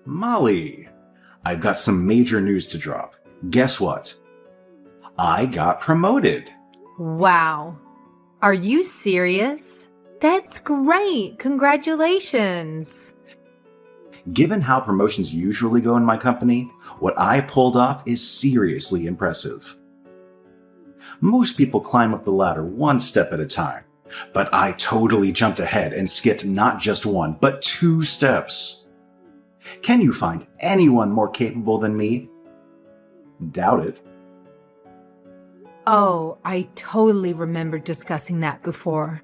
Molly, I've got some major news to drop. Guess what? I got promoted. Wow. Are you serious? That's great. Congratulations. Given how promotions usually go in my company, what I pulled off is seriously impressive. Most people climb up the ladder one step at a time, but I totally jumped ahead and skipped not just one, but 2 steps. Can you find anyone more capable than me? Doubt it. Oh, I totally remember discussing that before.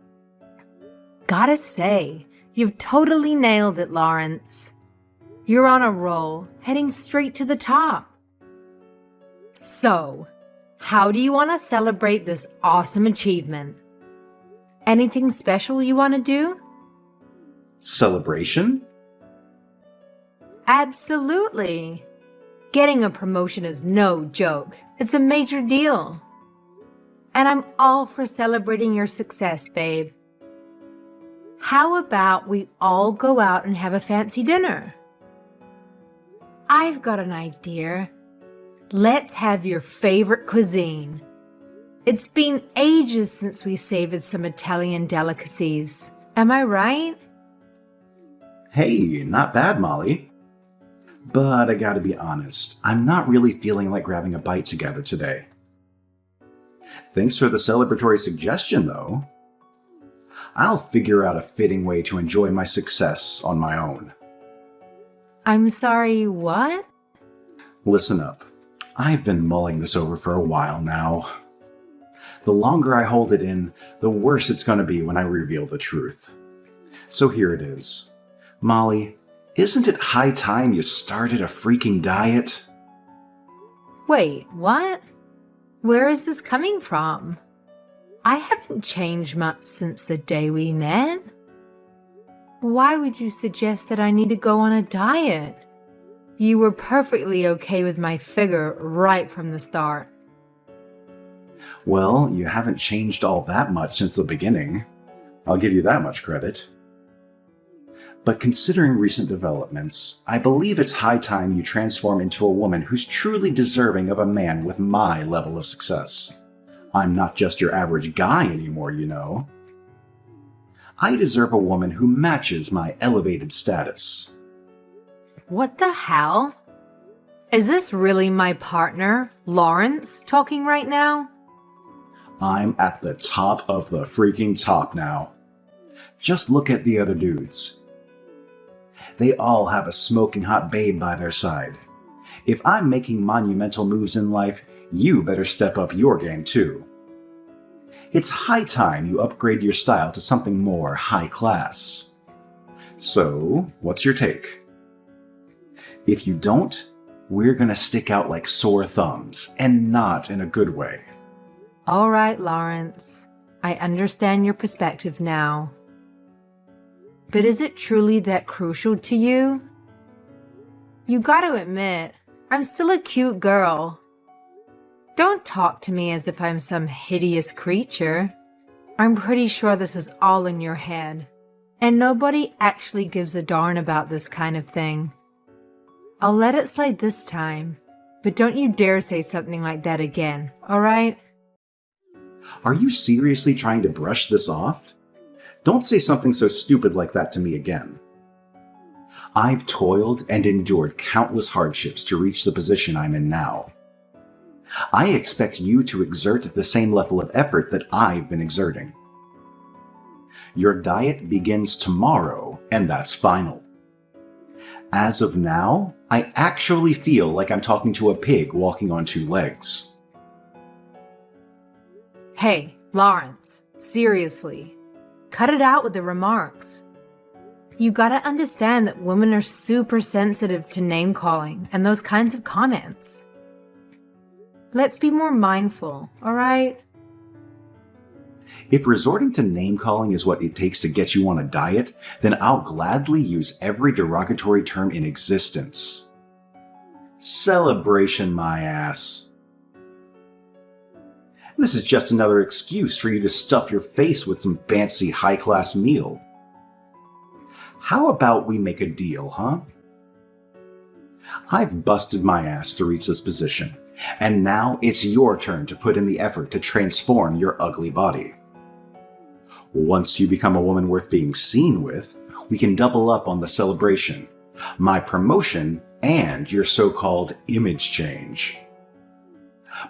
Gotta say, you've totally nailed it, Lawrence. You're on a roll, heading straight to the top. So, how do you want to celebrate this awesome achievement? Anything special you want to do? Celebration? Absolutely. Getting a promotion is no joke. It's a major deal. And I'm all for celebrating your success, babe. How about we all go out and have a fancy dinner? I've got an idea. Let's have your favorite cuisine. It's been ages since we savored some Italian delicacies. Am I right? Hey, not bad, Molly. But I gotta be honest, I'm not really feeling like grabbing a bite together today. Thanks for the celebratory suggestion, though. I'll figure out a fitting way to enjoy my success on my own. I'm sorry, what? Listen up. I've been mulling this over for a while now. The longer I hold it in, the worse it's going to be when I reveal the truth. So here it is. Molly, isn't it high time you started a freaking diet? Wait, what? Where is this coming from? I haven't changed much since the day we met. Why would you suggest that I need to go on a diet? You were perfectly okay with my figure right from the start. Well, you haven't changed all that much since the beginning. I'll give you that much credit. But considering recent developments, I believe it's high time you transform into a woman who's truly deserving of a man with my level of success. I'm not just your average guy anymore, you know. I deserve a woman who matches my elevated status. What the hell? Is this really my partner, Lawrence, talking right now? I'm at the top of the freaking top now. Just look at the other dudes. They all have a smoking hot babe by their side. If I'm making monumental moves in life, you better step up your game too. It's high time you upgrade your style to something more high class. So, what's your take? If you don't, we're gonna stick out like sore thumbs, and not in a good way. All right, Lawrence. I understand your perspective now. But is it truly that crucial to you? You gotta admit, I'm still a cute girl. Don't talk to me as if I'm some hideous creature. I'm pretty sure this is all in your head, and nobody actually gives a darn about this kind of thing. I'll let it slide this time, but don't you dare say something like that again, alright? Are you seriously trying to brush this off? Don't say something so stupid like that to me again. I've toiled and endured countless hardships to reach the position I'm in now. I expect you to exert the same level of effort that I've been exerting. Your diet begins tomorrow, and that's final. As of now, I actually feel like I'm talking to a pig walking on 2 legs. Hey, Lawrence, seriously. Cut it out with the remarks. You gotta understand that women are super sensitive to name-calling and those kinds of comments. Let's be more mindful, alright? If resorting to name-calling is what it takes to get you on a diet, then I'll gladly use every derogatory term in existence. Celebration, my ass. This is just another excuse for you to stuff your face with some fancy high-class meal. How about we make a deal, huh? I've busted my ass to reach this position, and now it's your turn to put in the effort to transform your ugly body. Once you become a woman worth being seen with, we can double up on the celebration, my promotion, and your so-called image change.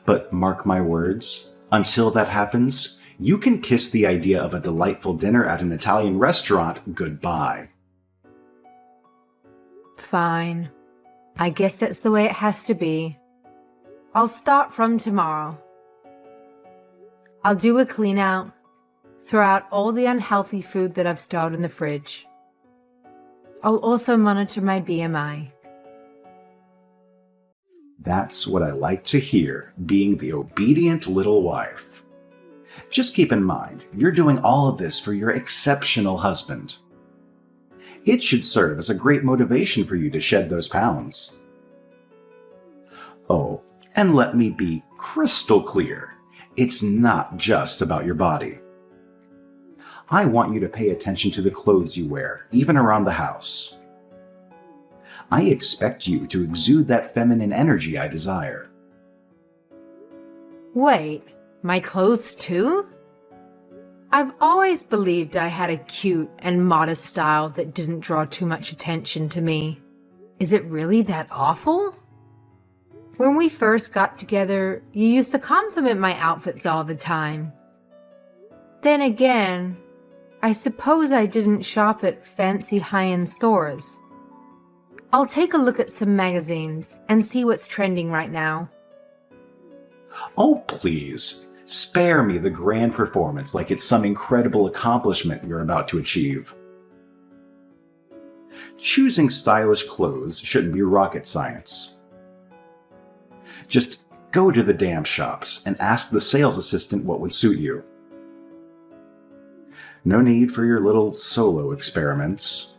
But mark my words, until that happens, you can kiss the idea of a delightful dinner at an Italian restaurant goodbye. Fine. I guess that's the way it has to be. I'll start from tomorrow. I'll do a clean out, throw out all the unhealthy food that I've stored in the fridge. I'll also monitor my BMI. That's what I like to hear, being the obedient little wife. Just keep in mind, you're doing all of this for your exceptional husband. It should serve as a great motivation for you to shed those pounds. Oh, and let me be crystal clear. It's not just about your body. I want you to pay attention to the clothes you wear, even around the house. I expect you to exude that feminine energy I desire. Wait, my clothes too? I've always believed I had a cute and modest style that didn't draw too much attention to me. Is it really that awful? When we first got together, you used to compliment my outfits all the time. Then again, I suppose I didn't shop at fancy high-end stores. I'll take a look at some magazines and see what's trending right now. Oh, please, spare me the grand performance like it's some incredible accomplishment you're about to achieve. Choosing stylish clothes shouldn't be rocket science. Just go to the damn shops and ask the sales assistant what would suit you. No need for your little solo experiments.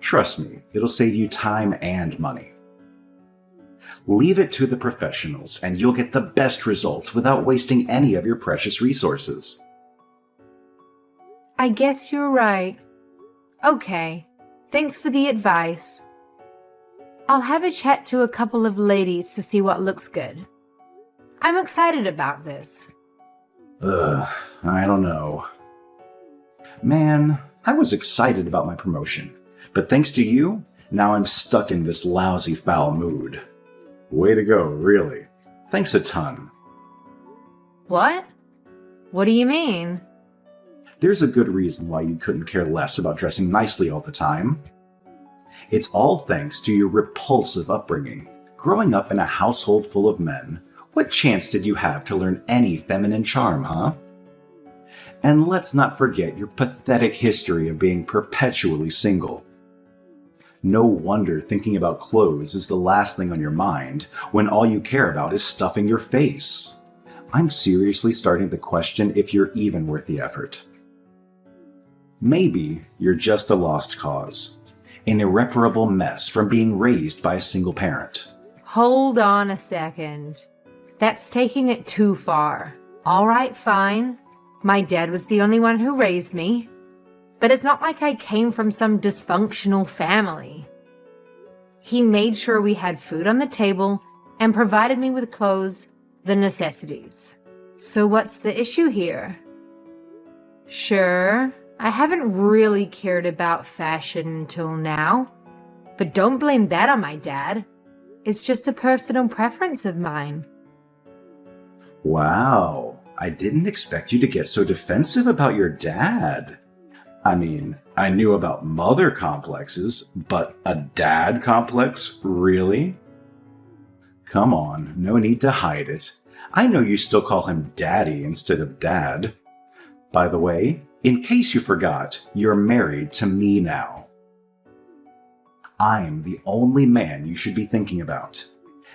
Trust me, it'll save you time and money. Leave it to the professionals and you'll get the best results without wasting any of your precious resources. I guess you're right. Okay, thanks for the advice. I'll have a chat to a couple of ladies to see what looks good. I'm excited about this. I don't know. Man, I was excited about my promotion, but thanks to you, now I'm stuck in this lousy, foul mood. Way to go, really. Thanks a ton. What? What do you mean? There's a good reason why you couldn't care less about dressing nicely all the time. It's all thanks to your repulsive upbringing. Growing up in a household full of men, what chance did you have to learn any feminine charm, huh? And let's not forget your pathetic history of being perpetually single. No wonder thinking about clothes is the last thing on your mind when all you care about is stuffing your face. I'm seriously starting to question if you're even worth the effort. Maybe you're just a lost cause, an irreparable mess from being raised by a single parent. Hold on a second. That's taking it too far. All right, fine. My dad was the only one who raised me. But it's not like I came from some dysfunctional family. He made sure we had food on the table and provided me with clothes, the necessities. So what's the issue here? Sure, I haven't really cared about fashion until now, but don't blame that on my dad. It's just a personal preference of mine. Wow, I didn't expect you to get so defensive about your dad. I mean, I knew about mother complexes, but a dad complex? Really? Come on, no need to hide it. I know you still call him Daddy instead of Dad. By the way, in case you forgot, you're married to me now. I'm the only man you should be thinking about.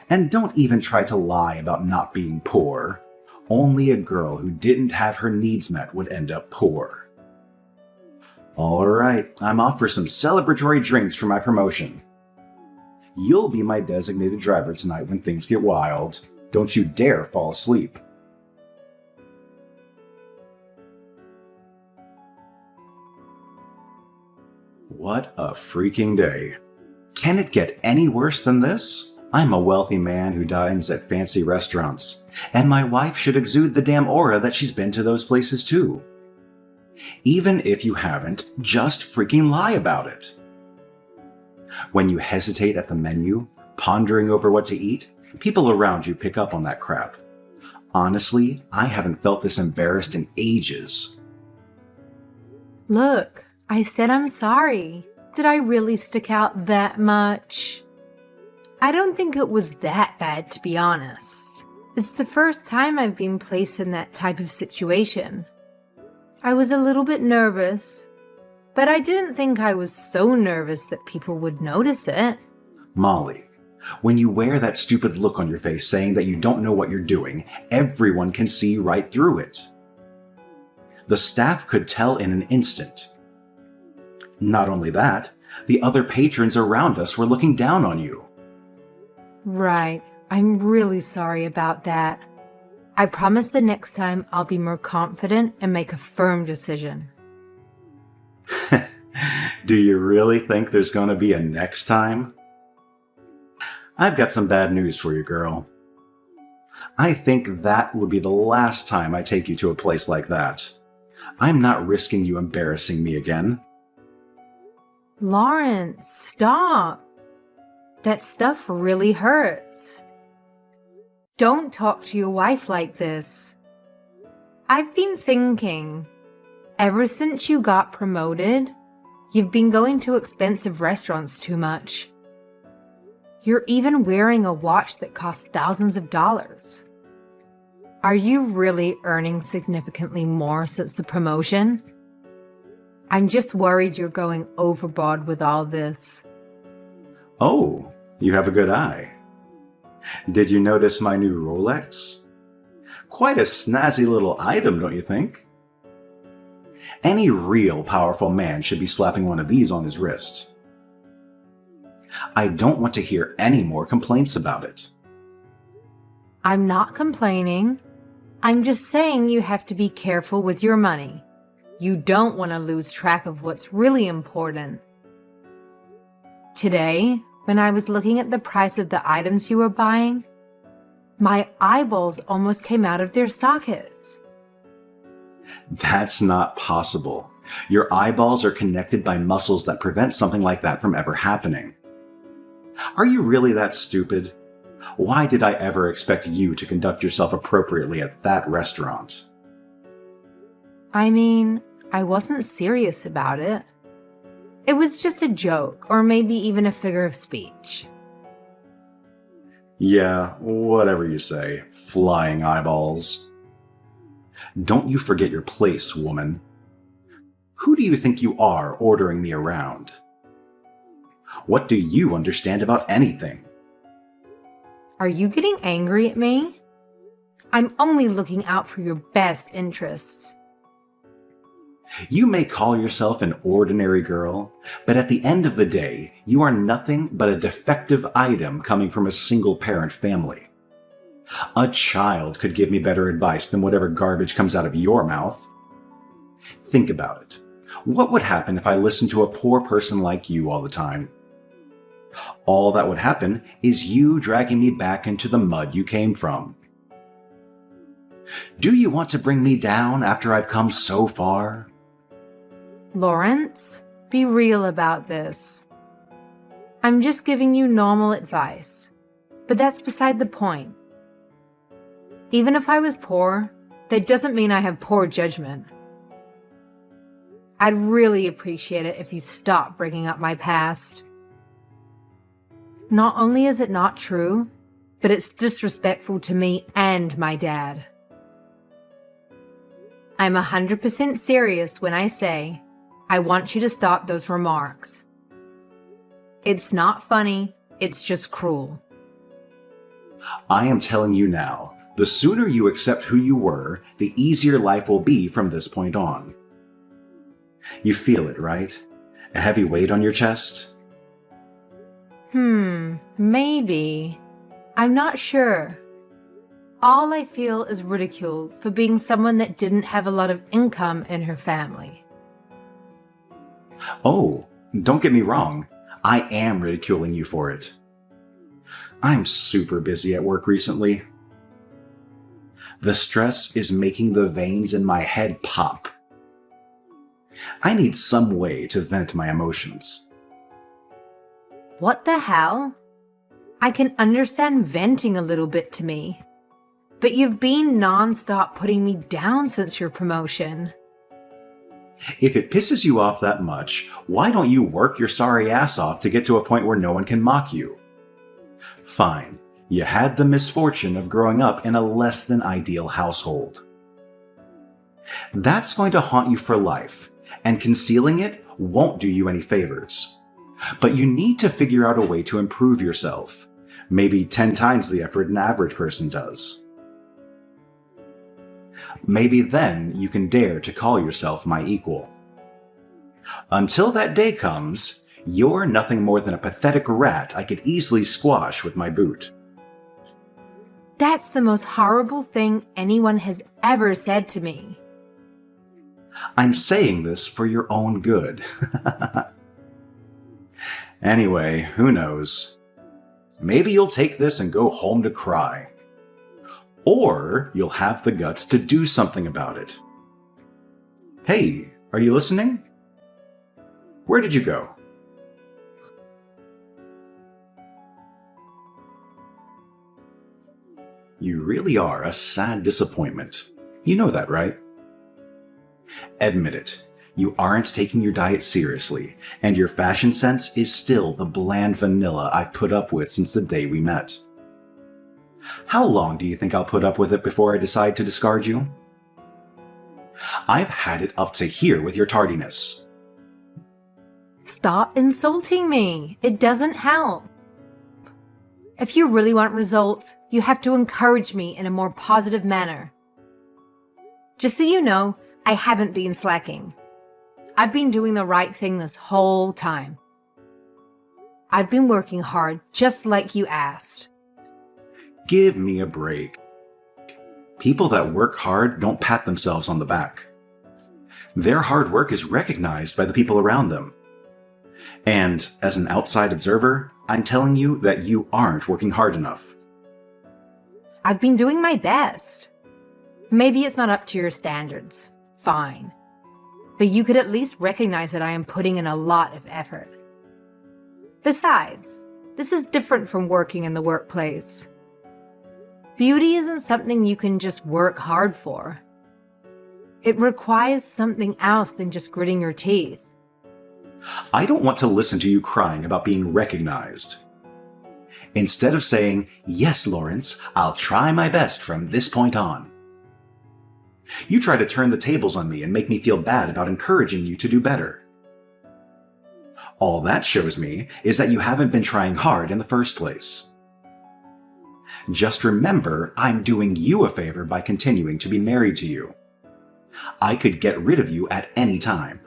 And don't even try to lie about not being poor. Only a girl who didn't have her needs met would end up poor. All right, I'm off for some celebratory drinks for my promotion. You'll be my designated driver tonight when things get wild. Don't you dare fall asleep. What a freaking day. Can it get any worse than this? I'm a wealthy man who dines at fancy restaurants, and my wife should exude the damn aura that she's been to those places too. Even if you haven't, just freaking lie about it. When you hesitate at the menu, pondering over what to eat, people around you pick up on that crap. Honestly, I haven't felt this embarrassed in ages. Look, I said I'm sorry. Did I really stick out that much? I don't think it was that bad, to be honest. It's the first time I've been placed in that type of situation. I was a little bit nervous, but I didn't think I was so nervous that people would notice it. Molly, when you wear that stupid look on your face saying that you don't know what you're doing, everyone can see right through it. The staff could tell in an instant. Not only that, the other patrons around us were looking down on you. Right. I'm really sorry about that. I promise the next time I'll be more confident and make a firm decision. Do you really think there's going to be a next time? I've got some bad news for you, girl. I think that would be the last time I take you to a place like that. I'm not risking you embarrassing me again. Lawrence, stop. That stuff really hurts. Don't talk to your wife like this. I've been thinking, ever since you got promoted, you've been going to expensive restaurants too much. You're even wearing a watch that costs thousands of dollars. Are you really earning significantly more since the promotion? I'm just worried you're going overboard with all this. Oh, you have a good eye. Did you notice my new Rolex? Quite a snazzy little item, don't you think? Any real powerful man should be slapping one of these on his wrist. I don't want to hear any more complaints about it. I'm not complaining. I'm just saying you have to be careful with your money. You don't want to lose track of what's really important. Today, when I was looking at the price of the items you were buying, my eyeballs almost came out of their sockets. That's not possible. Your eyeballs are connected by muscles that prevent something like that from ever happening. Are you really that stupid? Why did I ever expect you to conduct yourself appropriately at that restaurant? I mean, I wasn't serious about it. It was just a joke, or maybe even a figure of speech. Yeah, whatever you say, flying eyeballs. Don't you forget your place, woman. Who do you think you are ordering me around? What do you understand about anything? Are you getting angry at me? I'm only looking out for your best interests. You may call yourself an ordinary girl, but at the end of the day, you are nothing but a defective item coming from a single-parent family. A child could give me better advice than whatever garbage comes out of your mouth. Think about it. What would happen if I listened to a poor person like you all the time? All that would happen is you dragging me back into the mud you came from. Do you want to bring me down after I've come so far? Lawrence, be real about this. I'm just giving you normal advice, but that's beside the point. Even if I was poor, that doesn't mean I have poor judgment. I'd really appreciate it if you stopped bringing up my past. Not only is it not true, but it's disrespectful to me and my dad. I'm 100% serious when I say I want you to stop those remarks. It's not funny, it's just cruel. I am telling you now, the sooner you accept who you were, the easier life will be from this point on. You feel it, right? A heavy weight on your chest? Maybe. I'm not sure. All I feel is ridiculed for being someone that didn't have a lot of income in her family. Oh, don't get me wrong. I am ridiculing you for it. I'm super busy at work recently. The stress is making the veins in my head pop. I need some way to vent my emotions. What the hell? I can understand venting a little bit to me, but you've been non-stop putting me down since your promotion. If it pisses you off that much, why don't you work your sorry ass off to get to a point where no one can mock you? Fine, you had the misfortune of growing up in a less than ideal household. That's going to haunt you for life, and concealing it won't do you any favors. But you need to figure out a way to improve yourself, maybe 10 times the effort an average person does. Maybe then you can dare to call yourself my equal. Until that day comes, you're nothing more than a pathetic rat I could easily squash with my boot. That's the most horrible thing anyone has ever said to me. I'm saying this for your own good. Anyway, who knows? Maybe you'll take this and go home to cry. Or you'll have the guts to do something about it. Hey, are you listening? Where did you go? You really are a sad disappointment. You know that, right? Admit it. You aren't taking your diet seriously, and your fashion sense is still the bland vanilla I've put up with since the day we met. How long do you think I'll put up with it before I decide to discard you? I've had it up to here with your tardiness. Stop insulting me. It doesn't help. If you really want results, you have to encourage me in a more positive manner. Just so you know, I haven't been slacking. I've been doing the right thing this whole time. I've been working hard just like you asked. Give me a break. People that work hard don't pat themselves on the back. Their hard work is recognized by the people around them. And as an outside observer, I'm telling you that you aren't working hard enough. I've been doing my best. Maybe it's not up to your standards. Fine. But you could at least recognize that I am putting in a lot of effort. Besides, this is different from working in the workplace. Beauty isn't something you can just work hard for. It requires something else than just gritting your teeth. I don't want to listen to you crying about being recognized. Instead of saying, "Yes, Lawrence, I'll try my best from this point on," you try to turn the tables on me and make me feel bad about encouraging you to do better. All that shows me is that you haven't been trying hard in the first place. Just remember, I'm doing you a favor by continuing to be married to you. I could get rid of you at any time.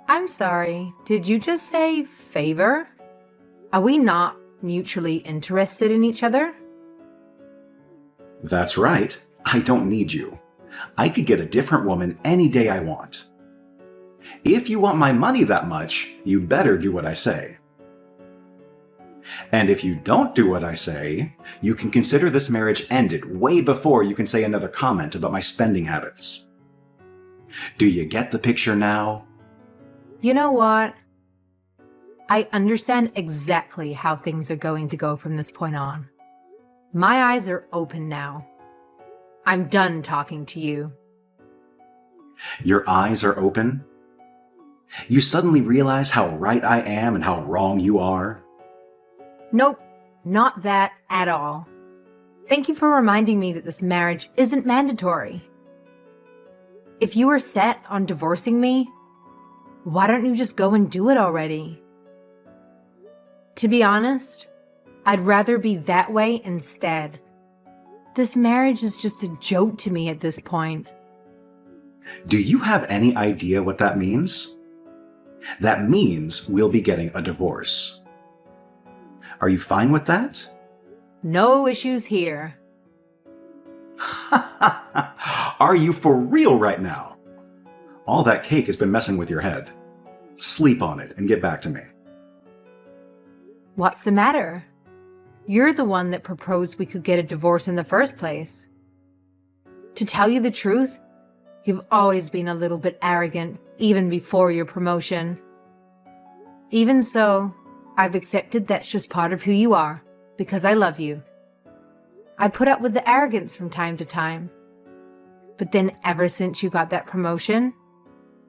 I'm sorry, did you just say favor? Are we not mutually interested in each other? That's right. I don't need you. I could get a different woman any day I want. If you want my money that much, you better do what I say. And if you don't do what I say, you can consider this marriage ended way before you can say another comment about my spending habits. Do you get the picture now? You know what? I understand exactly how things are going to go from this point on. My eyes are open now. I'm done talking to you. Your eyes are open? You suddenly realize how right I am and how wrong you are? Nope, not that at all. Thank you for reminding me that this marriage isn't mandatory. If you are set on divorcing me, why don't you just go and do it already? To be honest, I'd rather be that way instead. This marriage is just a joke to me at this point. Do you have any idea what that means? That means we'll be getting a divorce. Are you fine with that? No issues here. Are you for real right now? All that cake has been messing with your head. Sleep on it and get back to me. What's the matter? You're the one that proposed we could get a divorce in the first place. To tell you the truth, you've always been a little bit arrogant, even before your promotion. Even so, I've accepted that's just part of who you are, because I love you. I put up with the arrogance from time to time. But then ever since you got that promotion,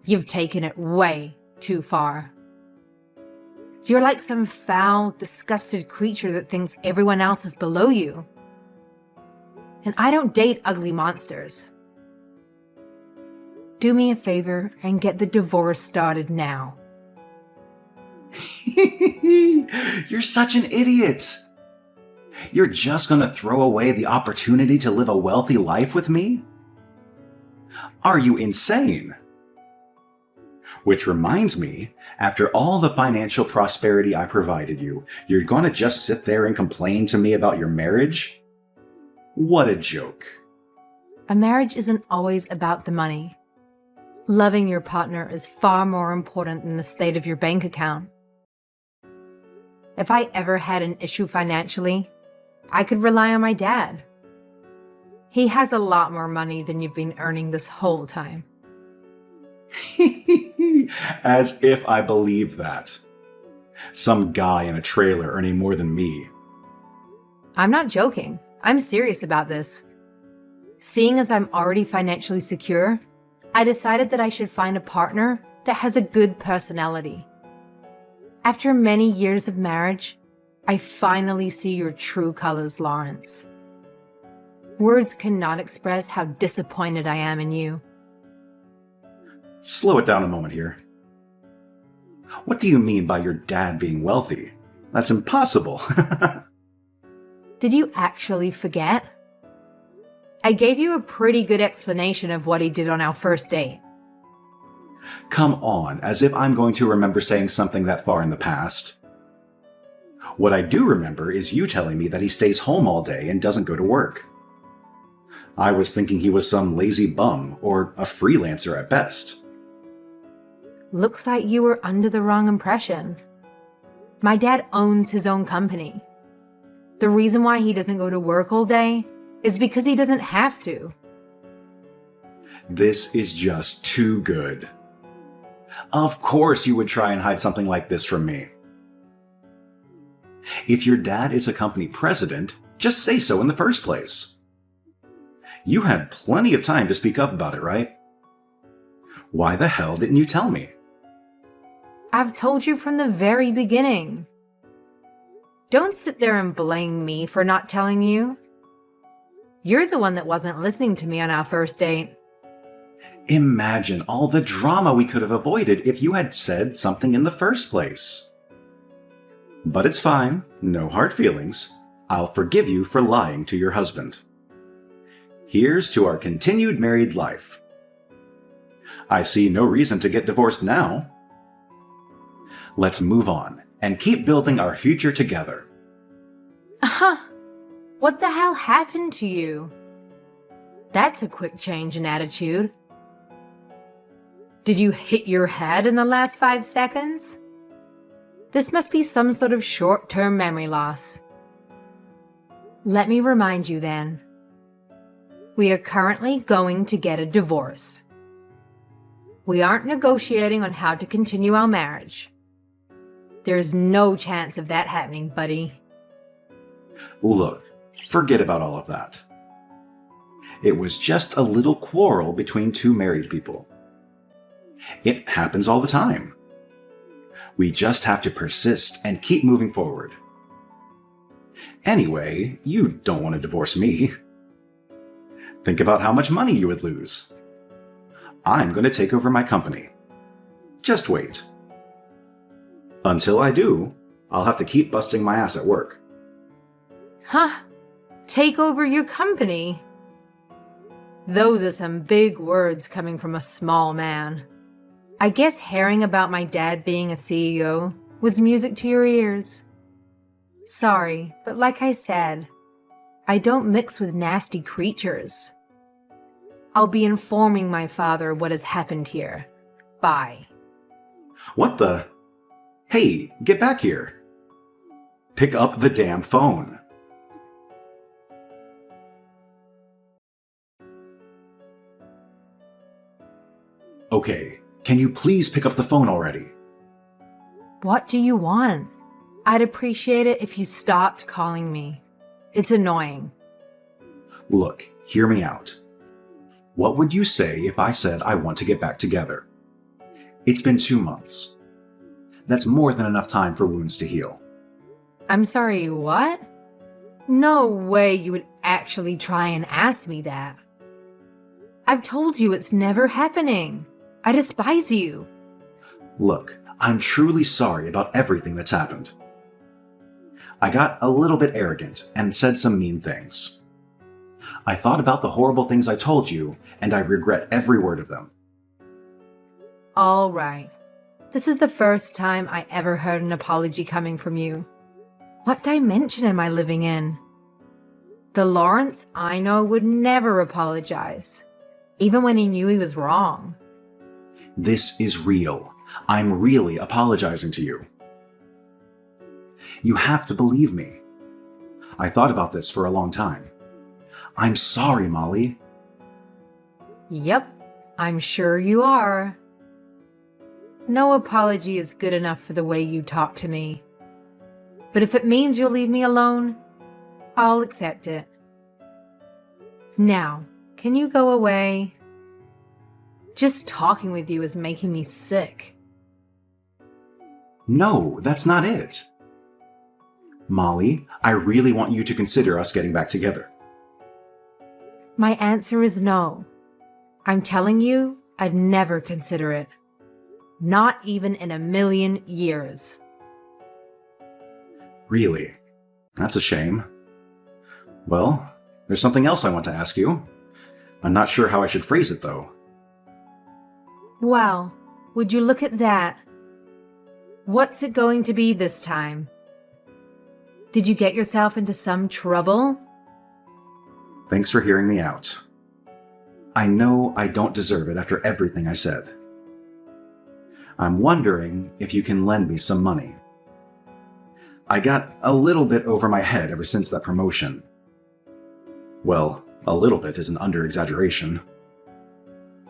you've taken it way too far. You're like some foul, disgusted creature that thinks everyone else is below you. And I don't date ugly monsters. Do me a favor and get the divorce started now. You're such an idiot. You're just going to throw away the opportunity to live a wealthy life with me? Are you insane? Which reminds me, after all the financial prosperity I provided you, you're going to just sit there and complain to me about your marriage? What a joke. A marriage isn't always about the money. Loving your partner is far more important than the state of your bank account. If I ever had an issue financially, I could rely on my dad. He has a lot more money than you've been earning this whole time. As if I believe that. Some guy in a trailer earning more than me. I'm not joking. I'm serious about this. Seeing as I'm already financially secure, I decided that I should find a partner that has a good personality. After many years of marriage, I finally see your true colors, Lawrence. Words cannot express how disappointed I am in you. Slow it down a moment here. What do you mean by your dad being wealthy? That's impossible. Did you actually forget? I gave you a pretty good explanation of what he did on our first date. Come on, as if I'm going to remember saying something that far in the past. What I do remember is you telling me that he stays home all day and doesn't go to work. I was thinking he was some lazy bum or a freelancer at best. Looks like you were under the wrong impression. My dad owns his own company. The reason why he doesn't go to work all day is because he doesn't have to. This is just too good. Of course you would try and hide something like this from me. If your dad is a company president, just say so in the first place. You had plenty of time to speak up about it, right? Why the hell didn't you tell me? I've told you from the very beginning. Don't sit there and blame me for not telling you. You're the one that wasn't listening to me on our first date. Imagine all the drama we could have avoided if you had said something in the first place. But it's fine, no hard feelings. I'll forgive you for lying to your husband. Here's to our continued married life. I see no reason to get divorced now. Let's move on and keep building our future together. What the hell happened to you? That's a quick change in attitude. Did you hit your head in the last 5 seconds? This must be some sort of short-term memory loss. Let me remind you then. We are currently going to get a divorce. We aren't negotiating on how to continue our marriage. There's no chance of that happening, buddy. Look, forget about all of that. It was just a little quarrel between two married people. It happens all the time. We just have to persist and keep moving forward. Anyway, you don't want to divorce me. Think about how much money you would lose. I'm going to take over my company. Just wait. Until I do, I'll have to keep busting my ass at work. Huh? Take over your company? Those are some big words coming from a small man. I guess hearing about my dad being a CEO was music to your ears. Sorry, but like I said, I don't mix with nasty creatures. I'll be informing my father what has happened here. Bye. What the? Hey, get back here. Pick up the damn phone. Okay, can you please pick up the phone already? What do you want? I'd appreciate it if you stopped calling me. It's annoying. Look, hear me out. What would you say if I said I want to get back together? It's been 2 months. That's more than enough time for wounds to heal. I'm sorry, what? No way you would actually try and ask me that. I've told you it's never happening. I despise you. Look, I'm truly sorry about everything that's happened. I got a little bit arrogant and said some mean things. I thought about the horrible things I told you, and I regret every word of them. All right. This is the first time I ever heard an apology coming from you. What dimension am I living in? The Lawrence I know would never apologize, even when he knew he was wrong. This is real. I'm really apologizing to you. You have to believe me. I thought about this for a long time. I'm sorry, Molly. Yep, I'm sure you are. No apology is good enough for the way you talk to me. But if it means you'll leave me alone, I'll accept it. Now, can you go away? Just talking with you is making me sick. No, that's not it. Molly, I really want you to consider us getting back together. My answer is no. I'm telling you, I'd never consider it. Not even in a million years. Really? That's a shame. Well, there's something else I want to ask you. I'm not sure how I should phrase it, though. Well, would you look at that? What's it going to be this time? Did you get yourself into some trouble? Thanks for hearing me out. I know I don't deserve it after everything I said. I'm wondering if you can lend me some money. I got a little bit over my head ever since that promotion. Well, a little bit is an under-exaggeration.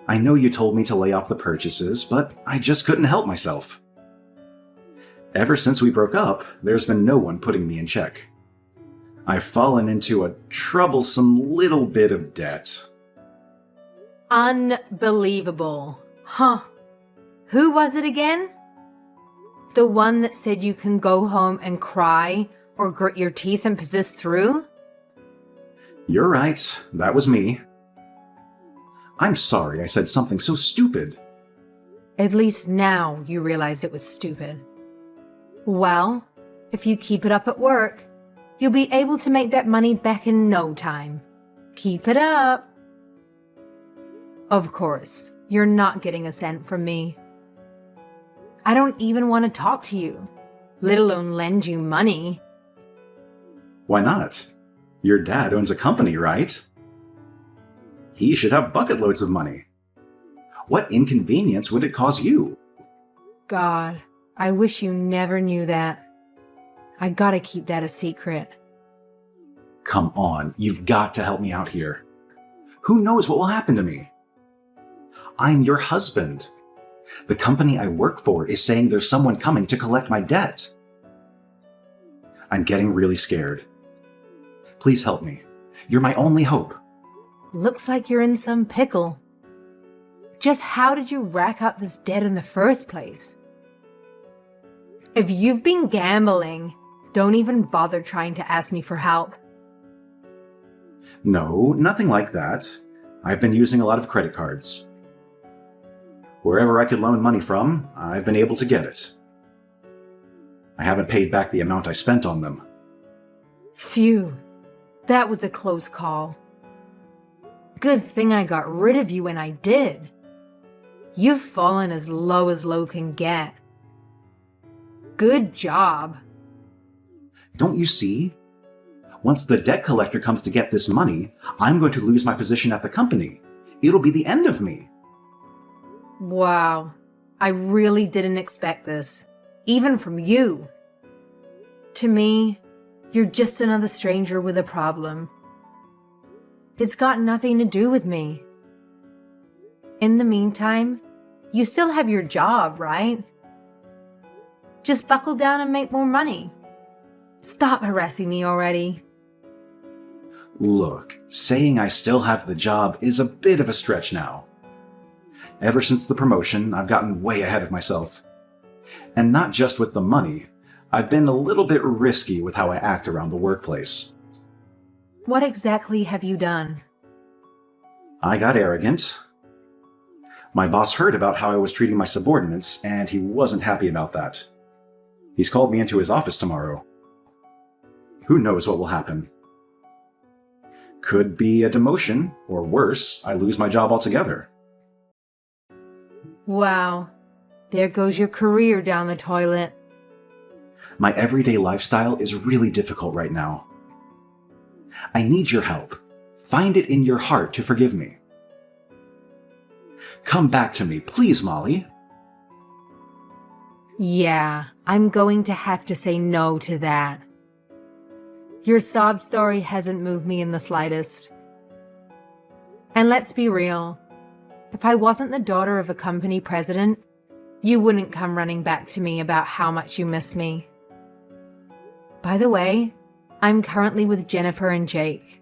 I know you told me to lay off the purchases, but I just couldn't help myself. Ever since we broke up, there's been no one putting me in check. I've fallen into a troublesome little bit of debt. Unbelievable. Huh. Who was it again? The one that said you can go home and cry or grit your teeth and persist through? You're right, that was me. I'm sorry I said something so stupid. At least now you realize it was stupid. Well, if you keep it up at work, you'll be able to make that money back in no time. Keep it up. Of course, you're not getting a cent from me. I don't even want to talk to you, let alone lend you money. Why not? Your dad owns a company, right? He should have bucket loads of money. What inconvenience would it cause you? God, I wish you never knew that. I gotta keep that a secret. Come on, you've got to help me out here. Who knows what will happen to me? I'm your husband. The company I work for is saying there's someone coming to collect my debt. I'm getting really scared. Please help me. You're my only hope. Looks like you're in some pickle. Just how did you rack up this debt in the first place? If you've been gambling, don't even bother trying to ask me for help. No, nothing like that. I've been using a lot of credit cards. Wherever I could loan money from, I've been able to get it. I haven't paid back the amount I spent on them. Phew, that was a close call. Good thing I got rid of you when I did. You've fallen as low can get. Good job. Don't you see? Once the debt collector comes to get this money, I'm going to lose my position at the company. It'll be the end of me. Wow, I really didn't expect this, even from you. To me, you're just another stranger with a problem. It's got nothing to do with me. In the meantime, you still have your job, right? Just buckle down and make more money. Stop harassing me already. Look, saying I still have the job is a bit of a stretch now. Ever since the promotion, I've gotten way ahead of myself. And not just with the money, I've been a little bit risky with how I act around the workplace. What exactly have you done? I got arrogant. My boss heard about how I was treating my subordinates, and he wasn't happy about that. He's called me into his office tomorrow. Who knows what will happen? Could be a demotion, or worse, I lose my job altogether. Wow, there goes your career down the toilet. My everyday lifestyle is really difficult right now. I need your help. Find it in your heart to forgive me. Come back to me, please, Molly. Yeah, I'm going to have to say no to that. Your sob story hasn't moved me in the slightest. And let's be real, if I wasn't the daughter of a company president, you wouldn't come running back to me about how much you miss me. By the way, I'm currently with Jennifer and Jake.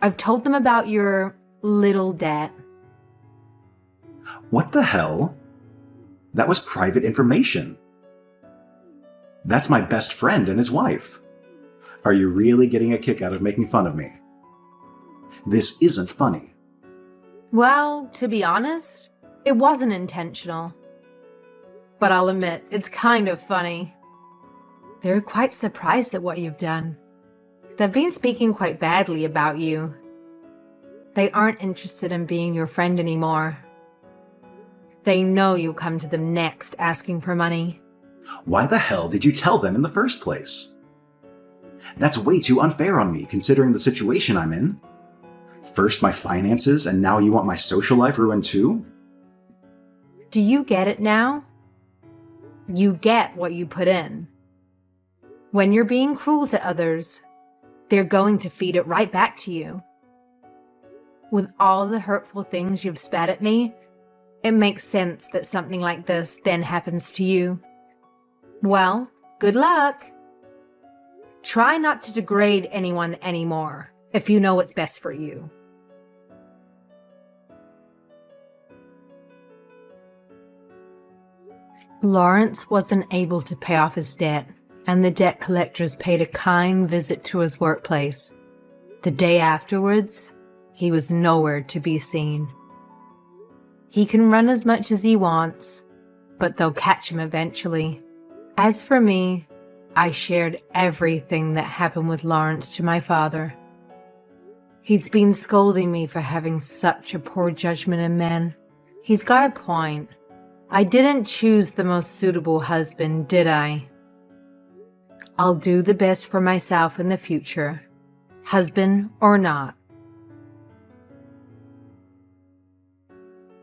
I've told them about your little debt. What the hell? That was private information. That's my best friend and his wife. Are you really getting a kick out of making fun of me? This isn't funny. Well, to be honest, it wasn't intentional. But I'll admit, it's kind of funny. They're quite surprised at what you've done. They've been speaking quite badly about you. They aren't interested in being your friend anymore. They know you'll come to them next asking for money. Why the hell did you tell them in the first place? That's way too unfair on me, considering the situation I'm in. First my finances, and now you want my social life ruined too? Do you get it now? You get what you put in. When you're being cruel to others, they're going to feed it right back to you. With all the hurtful things you've spat at me, it makes sense that something like this then happens to you. Well, good luck. Try not to degrade anyone anymore, if you know what's best for you. Lawrence wasn't able to pay off his debt, and the debt collectors paid a kind visit to his workplace. The day afterwards, he was nowhere to be seen. He can run as much as he wants, but they'll catch him eventually. As for me, I shared everything that happened with Lawrence to my father. He's been scolding me for having such a poor judgment in men. He's got a point. I didn't choose the most suitable husband, did I? I'll do the best for myself in the future, husband or not.